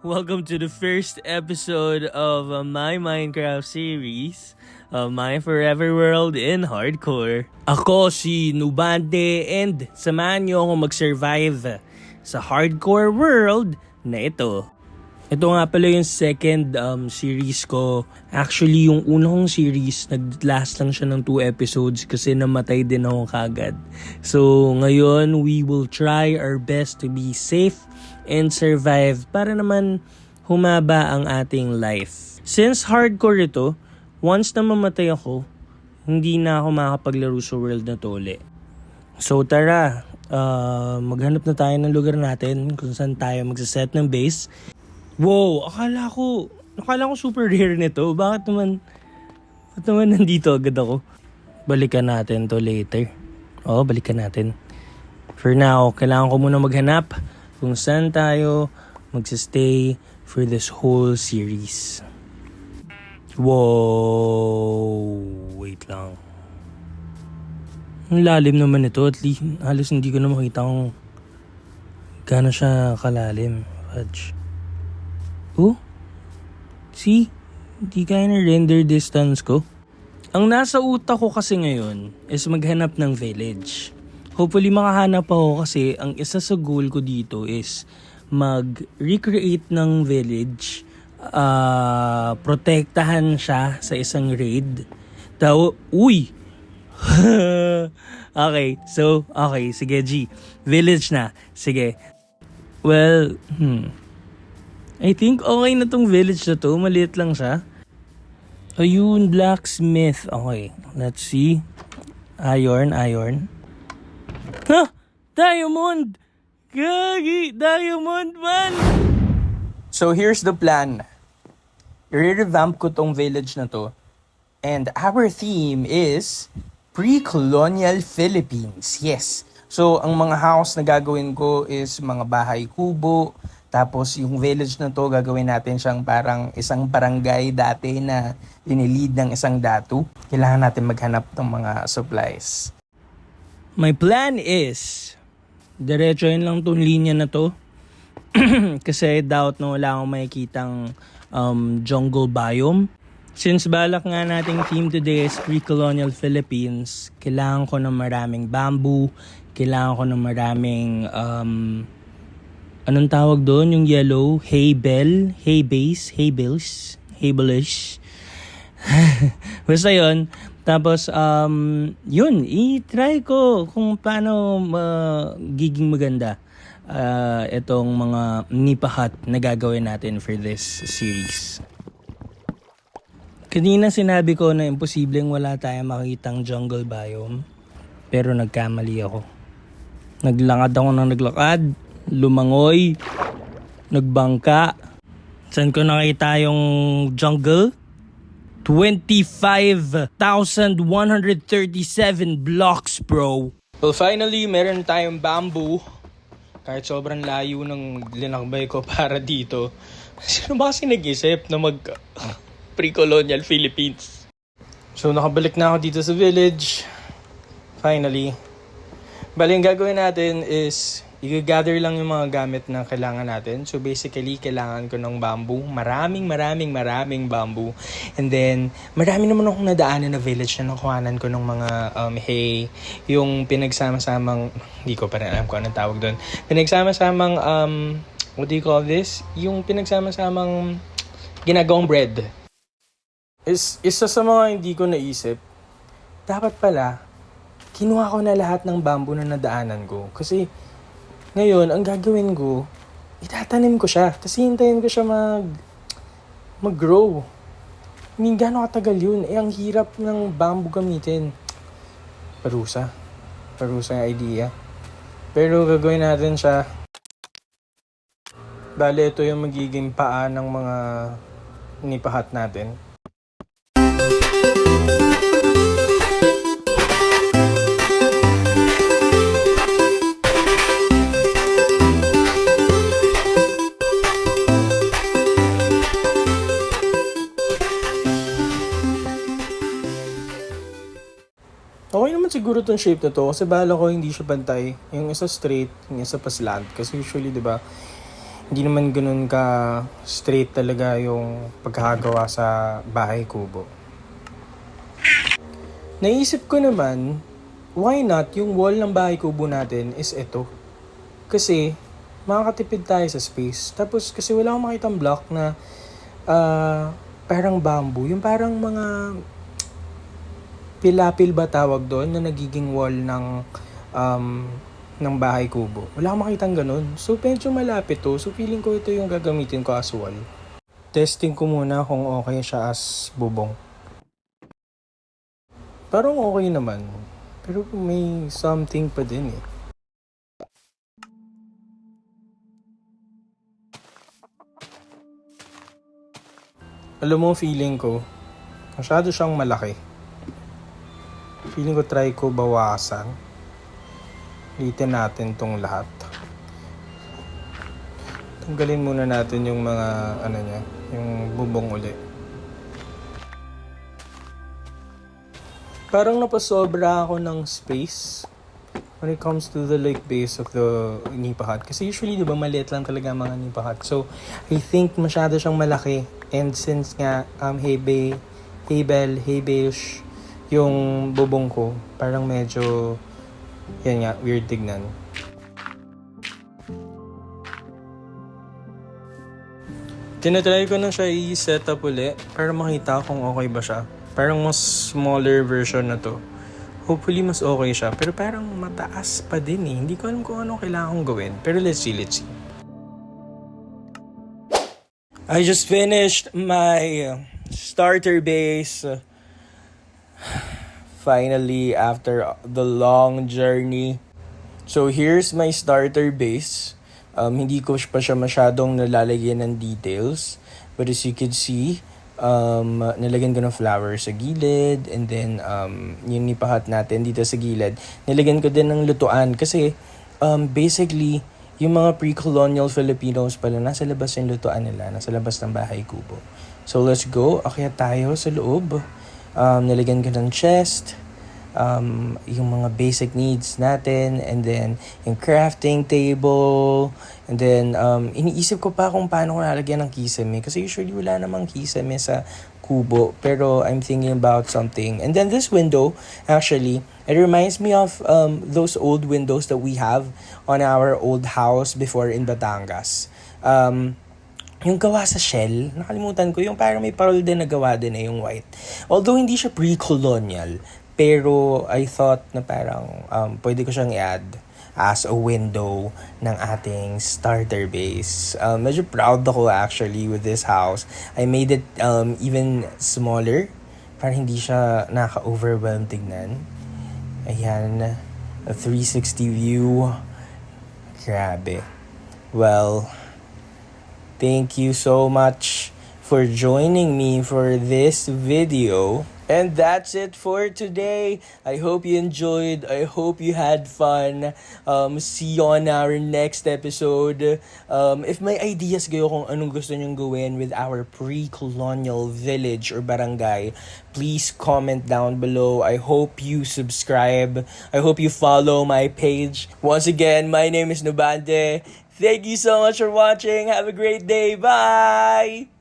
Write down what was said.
Welcome to the first episode of my Minecraft series, My Forever World in Hardcore. Ako si Nubante and samahan niyo ako mag-survive sa hardcore world na ito. Ito nga pala yung second series ko. Actually, yung unang series, nag-last lang siya ng 2 episodes kasi namatay din ako kagad. So, ngayon, we will try our best to be safe and survive para naman humaba ang ating life. Since hardcore ito, once na mamatay ako, hindi na ako makakapaglaro sa world na to ulit. So tara, maghanap na tayo ng lugar natin kung saan tayo magsaset ng base. Wow, akala ko super rare nito. Bakit naman nandito agad ako? Balikan natin to later. Balikan natin. For now, kailangan ko muna maghanap kung saan tayo magsistay for this whole series. Wow! Wait lang. Ang lalim naman ito. At least, halos hindi ko na makita kung gaano siya kalalim. Fudge. See? Hindi kaya na render distance ko. Ang nasa utak ko kasi ngayon is maghanap ng village. Hopefully makahanap ako kasi ang isa sa goal ko dito is mag-recreate ng village, protektahan siya sa isang raid. Okay, sige G. Village na. Sige. Well, I think okay na tong village na to. Maliit lang siya. Ayun, blacksmith. Okay, let's see. Iron. Diamond! Gagi! Diamond, man! So, here's the plan. I-revamp ko tong village na to. And our theme is pre-colonial Philippines. Yes. So, ang mga house na gagawin ko is mga bahay kubo. Tapos, yung village na to, gagawin natin siyang parang isang barangay dati na linilid ng isang datu. Kailangan natin maghanap ng mga supplies. My plan is, diretsoin lang tong linya na to. Kasi doubt na wala akong makikitang jungle biome. Since balak nga nating theme today is pre-colonial Philippines, kailangan ko ng maraming bamboo, kailangan ko ng maraming, anong tawag doon? Yung yellow, hay bales. Basta yun. Tapos, yun, i-try ko kung paano giging maganda itong mga nipahat na gagawin natin for this series. Kanina sinabi ko na imposibleng wala tayong makitang jungle biome, pero nagkamali ako. Naglakad ako ng naglakad, lumangoy, nagbangka. Saan ko nakita yung jungle? 25,137 blocks, bro. Well, finally, meron tayong bamboo. Kahit sobrang layo ng linakbay ko para dito. Sino ba kasi nag-isip na pre-colonial Philippines? So, nakabalik na ako dito sa village. Finally. Bali, ang gagawin natin is i-gather lang yung mga gamit na kailangan natin. So basically, kailangan ko ng bamboo. Maraming bamboo. And then, marami naman akong nadaanan na village na nakuhanan ko ng mga hay. Yung pinagsama-samang, hindi ko pa rin alam kung anong tawag doon. Pinagsama-samang, what do you call this? Yung pinagsama-samang ginagawang bread. Isa sa mga hindi ko naisip, dapat pala, kinuha ko na lahat ng bamboo na nadaanan ko. Kasi, ngayon, ang gagawin ko, itatanim ko siya. Kasi hintayin ko siya mag-grow. Hindi gano'ng katagal yun. Ang hirap ng bamboo gamitin. Parusa yung idea. Pero gagawin natin siya. Bale, ito yung magiging paa ng mga nipahat natin. Okay naman siguro tong shape na to kasi bala ko hindi siya pantay. Yung isa straight, yung isa pa slant. Kasi usually, di ba, Hindi naman ganun ka straight talaga yung pagkakagawa sa bahay kubo. Naisip ko naman, why not yung wall ng bahay kubo natin is ito. Kasi, makakatipid tayo sa space. Tapos, kasi wala akong makitang block na parang bamboo. Yung parang mga pilapil ba tawag doon na nagiging wall ng bahay kubo. Wala akong makitang ganun. So, medyo malapit to. So, feeling ko ito yung gagamitin ko as wall. Testing ko muna kung okay siya as bubong. Parang okay naman. Pero may something pa din eh. Alam mo, feeling ko, masyado siyang malaki. Feeling ko try ko bawasan. Litin natin tong lahat. Tanggalin muna natin yung mga, yung bubong uli. Parang napasobra ako ng space when it comes to the base of the nipa hut. Kasi usually, di ba, maliit lang talaga ang mga nipa hut. So, I think masyado siyang malaki. And since nga, hay bale-ish yung bubong ko, parang medyo, yan nga, weird tignan. Tinatry ko na siya i-set up uli para makita kung okay ba siya. Parang mas smaller version na to. Hopefully mas okay siya. Pero parang mataas pa din eh. Hindi ko alam kung ano kailangan kong gawin. Pero let's see. I just finished my starter base. Finally, after the long journey. So here's my starter base. Hindi ko pa siya masyadong nalalagyan ng details. But as you can see, nalagyan ko ng flowers sa gilid, and then yung nipahat natin dito sa gilid, nilagyan ko din ng lutuan kasi basically yung mga pre-colonial Filipinos pala nasa labas yung lutuan nila, nasa labas ng bahay kubo. So let's go, akyat tayo sa loob. Nilagyan ko ng chest, yung mga basic needs natin, and then yung crafting table, and then iniisip ko pa kung paano ko nalagyan ng kisame kasi usually wala namang kisame sa kubo, pero I'm thinking about something. And then this window, actually, it reminds me of those old windows that we have on our old house before in Batangas. Yung gawa sa shell, nakalimutan ko, yung parang may parol din na gawa din eh, yung white. Although hindi siya pre-colonial, pero I thought na parang pwede ko siyang i-add as a window ng ating starter base. Medyo proud ako actually with this house. I made it even smaller para hindi siya naka-overwhelm tignan. Ayan, a 360 view. Grabe. Well, thank you so much for joining me for this video. And that's it for today. I hope you enjoyed. I hope you had fun. See you on our next episode. If may ideas kayo kung anong gusto nyong gawin with our pre-colonial village or barangay, please comment down below. I hope you subscribe. I hope you follow my page. Once again, my name is Nubante. Thank you so much for watching. Have a great day. Bye!